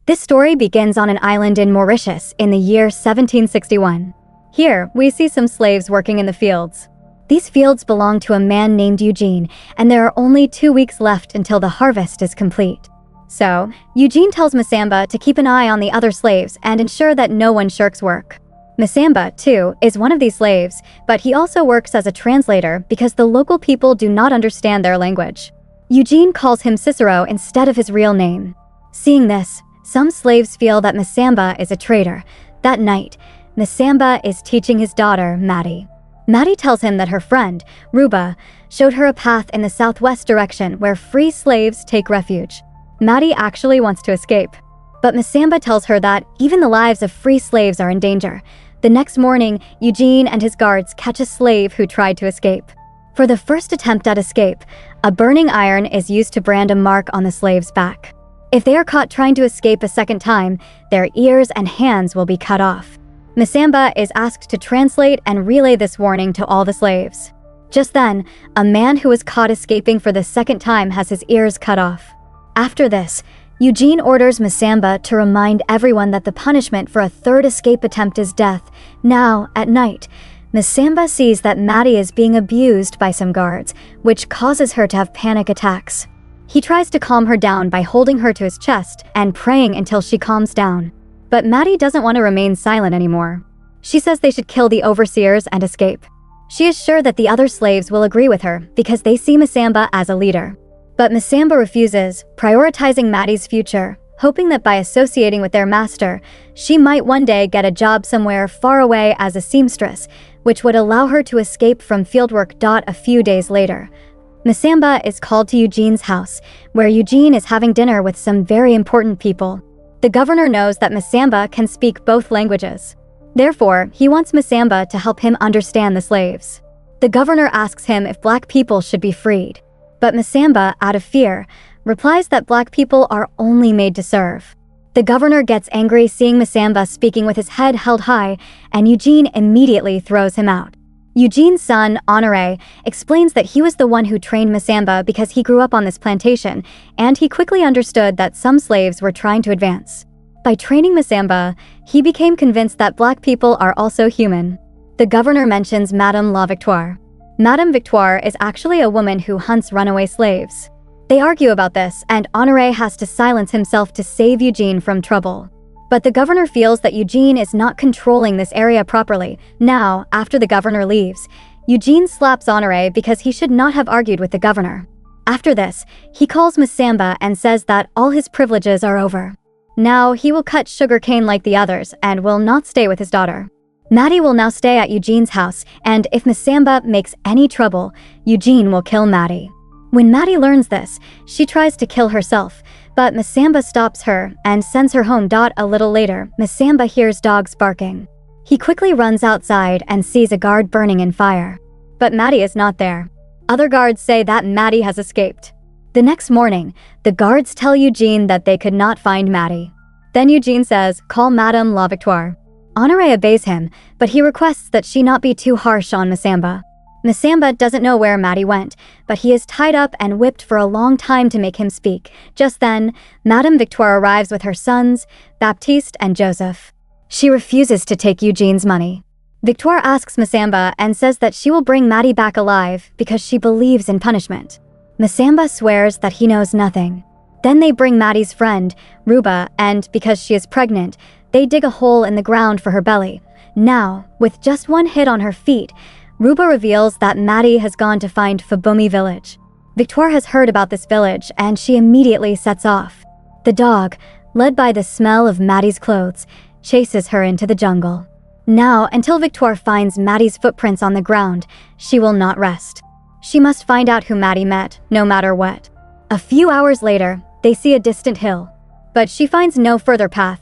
This story begins on an island in Mauritius in the year 1761. Here, we see some slaves working in the fields. These fields belong to a man named Eugene, and there are only 2 weeks left until the harvest is complete. So, Eugene tells Masamba to keep an eye on the other slaves and ensure that no one shirks work. Masamba, too, is one of these slaves, but he also works as a translator because the local people do not understand their language. Eugene calls him Cicero instead of his real name. Seeing this, some slaves feel that Masamba is a traitor. That night, Masamba is teaching his daughter, Maddie. Maddie tells him that her friend, Ruba, showed her a path in the southwest direction where free slaves take refuge. Maddie actually wants to escape, but Masamba tells her that even the lives of free slaves are in danger. The next morning, Eugene and his guards catch a slave who tried to escape. For the first attempt at escape, a burning iron is used to brand a mark on the slave's back. If they are caught trying to escape a second time, their ears and hands will be cut off. Masamba is asked to translate and relay this warning to all the slaves. Just then, a man who was caught escaping for the second time has his ears cut off. After this, Eugene orders Masamba to remind everyone that the punishment for a third escape attempt is death. Now, at night, Masamba sees that Maddie is being abused by some guards, which causes her to have panic attacks. He tries to calm her down by holding her to his chest and praying until she calms down. But Maddie doesn't want to remain silent anymore. She says they should kill the overseers and escape. She is sure that the other slaves will agree with her because they see Masamba as a leader. But Masamba refuses, prioritizing Maddie's future, hoping that by associating with their master, she might one day get a job somewhere far away as a seamstress, which would allow her to escape from fieldwork. A few days later, Masamba is called to Eugene's house, where Eugene is having dinner with some very important people. The governor knows that Masamba can speak both languages. Therefore, he wants Masamba to help him understand the slaves. The governor asks him if black people should be freed. But Masamba, out of fear, replies that black people are only made to serve. The governor gets angry seeing Masamba speaking with his head held high, and Eugene immediately throws him out. Eugene's son, Honoré, explains that he was the one who trained Masamba because he grew up on this plantation, and he quickly understood that some slaves were trying to advance. By training Masamba, he became convinced that black people are also human. The governor mentions Madame la Victoire. Madame Victoire is actually a woman who hunts runaway slaves. They argue about this, and Honoré has to silence himself to save Eugene from trouble. But the governor feels that Eugene is not controlling this area properly. Now, after the governor leaves, Eugene slaps Honoré because he should not have argued with the governor. After this, he calls Masamba and says that all his privileges are over. Now, he will cut sugarcane like the others and will not stay with his daughter. Maddie will now stay at Eugene's house, and if Masamba makes any trouble, Eugene will kill Maddie. When Maddie learns this, she tries to kill herself, but Masamba stops her and sends her home. A little later, Masamba hears dogs barking. He quickly runs outside and sees a guard burning in fire. But Maddie is not there. Other guards say that Maddie has escaped. The next morning, the guards tell Eugene that they could not find Maddie. Then Eugene says, "Call Madame la Victoire." Honoré obeys him, but he requests that she not be too harsh on Masamba. Masamba doesn't know where Maddie went, but he is tied up and whipped for a long time to make him speak. Just then, Madame Victoire arrives with her sons, Baptiste and Joseph. She refuses to take Eugene's money. Victoire asks Masamba and says that she will bring Maddie back alive because she believes in punishment. Masamba swears that he knows nothing. Then they bring Maddie's friend, Ruba, and because she is pregnant, they dig a hole in the ground for her belly. Now, with just one hit on her feet, Ruba reveals that Maddie has gone to find Fabumi village. Victoire has heard about this village and she immediately sets off. The dog, led by the smell of Maddie's clothes, chases her into the jungle. Now, until Victoire finds Maddie's footprints on the ground, she will not rest. She must find out who Maddie met, no matter what. A few hours later, they see a distant hill, but she finds no further path.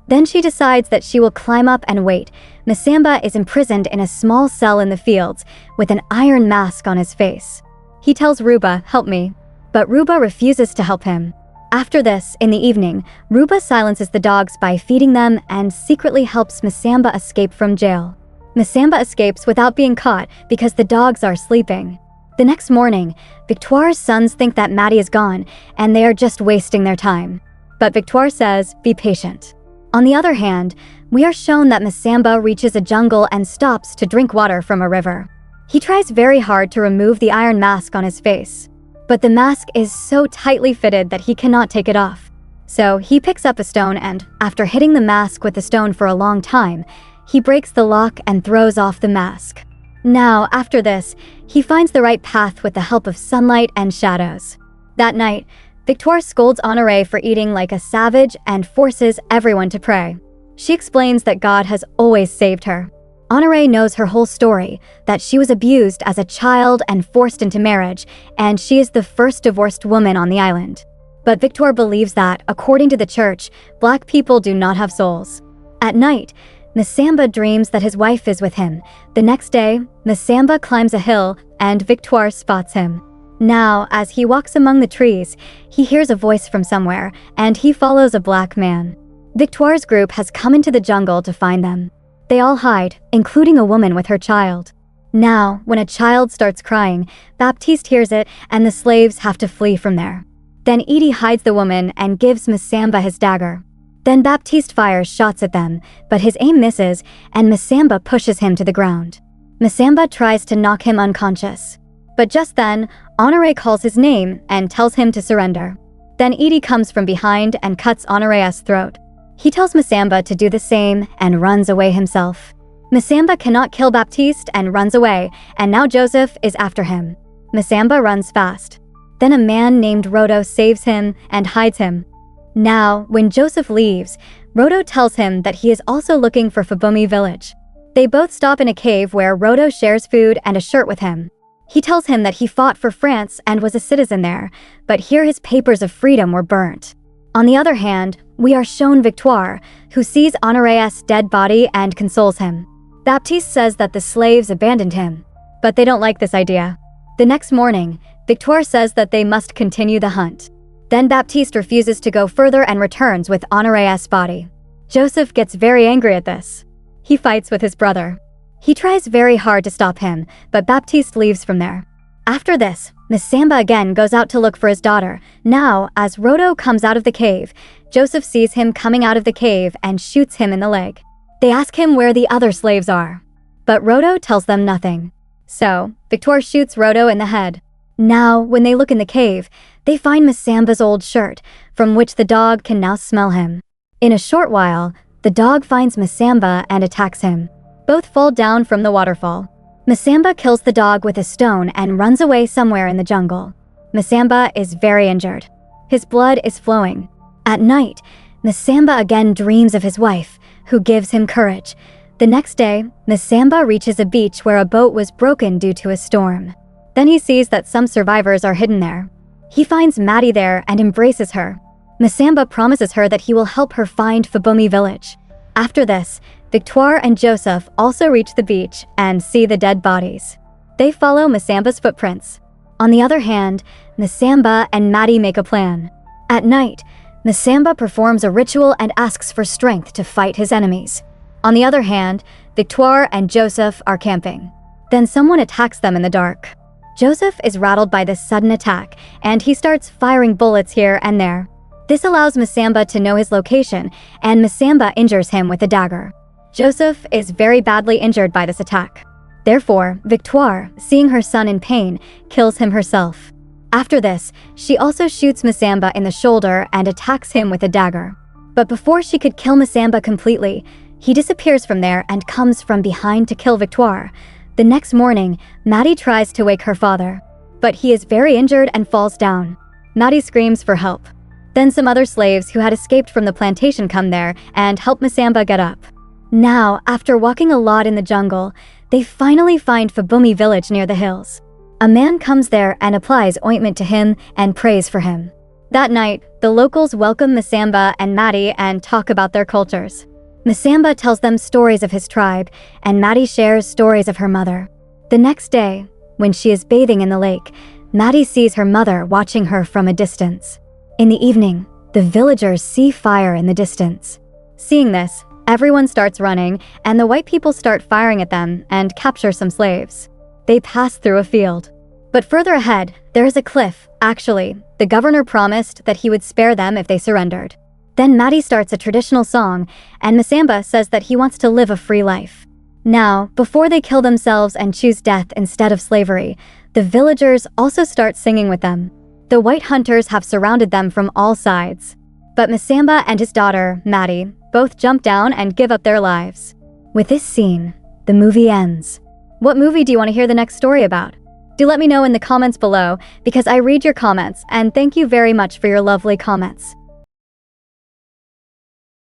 Then she decides that she will climb up and wait. Masamba is imprisoned in a small cell in the fields with an iron mask on his face. He tells Ruba, "Help me," but Ruba refuses to help him. After this, in the evening, Ruba silences the dogs by feeding them and secretly helps Masamba escape from jail. Masamba escapes without being caught because the dogs are sleeping. The next morning, Victoire's sons think that Maddie is gone and they are just wasting their time. but Victoire says, "Be patient." On the other hand, we are shown that Masamba reaches a jungle and stops to drink water from a river. He tries very hard to remove the iron mask on his face, but the mask is so tightly fitted that he cannot take it off. So he picks up a stone and, after hitting the mask with the stone for a long time, he breaks the lock and throws off the mask. Now, after this, he finds the right path with the help of sunlight and shadows. That night, Victoire scolds Honoré for eating like a savage and forces everyone to pray. She explains that God has always saved her. Honoré knows her whole story, that she was abused as a child and forced into marriage, and she is the first divorced woman on the island. But Victoire believes that, according to the church, black people do not have souls. At night, Masamba dreams that his wife is with him. The next day, Masamba climbs a hill and Victoire spots him. Now, as he walks among the trees, he hears a voice from somewhere, and he follows a black man. Victoire's group has come into the jungle to find them. They all hide, including a woman with her child. Now, when a child starts crying, Baptiste hears it and the slaves have to flee from there. Then Edie hides the woman and gives Masamba his dagger. Then Baptiste fires shots at them, but his aim misses and Masamba pushes him to the ground. Masamba tries to knock him unconscious. But just then, Honoré calls his name and tells him to surrender. Then Edie comes from behind and cuts Honoré's throat. He tells Masamba to do the same and runs away himself. Masamba cannot kill Baptiste and runs away, and now Joseph is after him. Masamba runs fast. Then a man named Rodo saves him and hides him. Now, when Joseph leaves, Rodo tells him that he is also looking for Fabumi village. They both stop in a cave where Rodo shares food and a shirt with him. He tells him that he fought for France and was a citizen there, but here his papers of freedom were burnt. On the other hand, we are shown Victoire, who sees Honoré's dead body and consoles him. Baptiste says that the slaves abandoned him, but they don't like this idea. The next morning, Victoire says that they must continue the hunt. Then Baptiste refuses to go further and returns with Honoré's body. Joseph gets very angry at this. He fights with his brother. He tries very hard to stop him, but Baptiste leaves from there. After this, Masamba again goes out to look for his daughter. Now, as Rodo comes out of the cave, Joseph sees him coming out of the cave and shoots him in the leg. They ask him where the other slaves are, but Rodo tells them nothing. So, Victoire shoots Rodo in the head. Now, when they look in the cave, they find Masamba's old shirt, from which the dog can now smell him. In a short while, the dog finds Masamba and attacks him. Both fall down from the waterfall. Masamba kills the dog with a stone and runs away somewhere in the jungle. Masamba is very injured. His blood is flowing. At night, Masamba again dreams of his wife, who gives him courage. The next day, Masamba reaches a beach where a boat was broken due to a storm. Then he sees that some survivors are hidden there. He finds Maddie there and embraces her. Masamba promises her that he will help her find Fabumi village. After this, Victoire and Joseph also reach the beach and see the dead bodies. They follow Masamba's footprints. On the other hand, Masamba and Maddie make a plan. At night, Masamba performs a ritual and asks for strength to fight his enemies. On the other hand, Victoire and Joseph are camping. Then someone attacks them in the dark. Joseph is rattled by this sudden attack, and he starts firing bullets here and there. This allows Masamba to know his location, and Masamba injures him with a dagger. Joseph is very badly injured by this attack. Therefore, Victoire, seeing her son in pain, kills him herself. After this, she also shoots Masamba in the shoulder and attacks him with a dagger. But before she could kill Masamba completely, he disappears from there and comes from behind to kill Victoire. The next morning, Maddie tries to wake her father, but he is very injured and falls down. Maddie screams for help. Then some other slaves who had escaped from the plantation come there and help Masamba get up. Now, after walking a lot in the jungle, they finally find Fabumi village near the hills. A man comes there and applies ointment to him and prays for him. That night, the locals welcome Masamba and Maddie and talk about their cultures. Masamba tells them stories of his tribe, and Maddie shares stories of her mother. The next day, when she is bathing in the lake, Maddie sees her mother watching her from a distance. In the evening, the villagers see fire in the distance. Seeing this, everyone starts running, and the white people start firing at them and capture some slaves. They pass through a field. But further ahead, there is a cliff. Actually, the governor promised that he would spare them if they surrendered. Then Maddie starts a traditional song, and Masamba says that he wants to live a free life. Now, before they kill themselves and choose death instead of slavery, the villagers also start singing with them. The white hunters have surrounded them from all sides. But Masamba and his daughter, Maddie, both jump down and give up their lives. With this scene, the movie ends. What movie do you want to hear the next story about? Do let me know in the comments below, because I read your comments, and thank you very much for your lovely comments.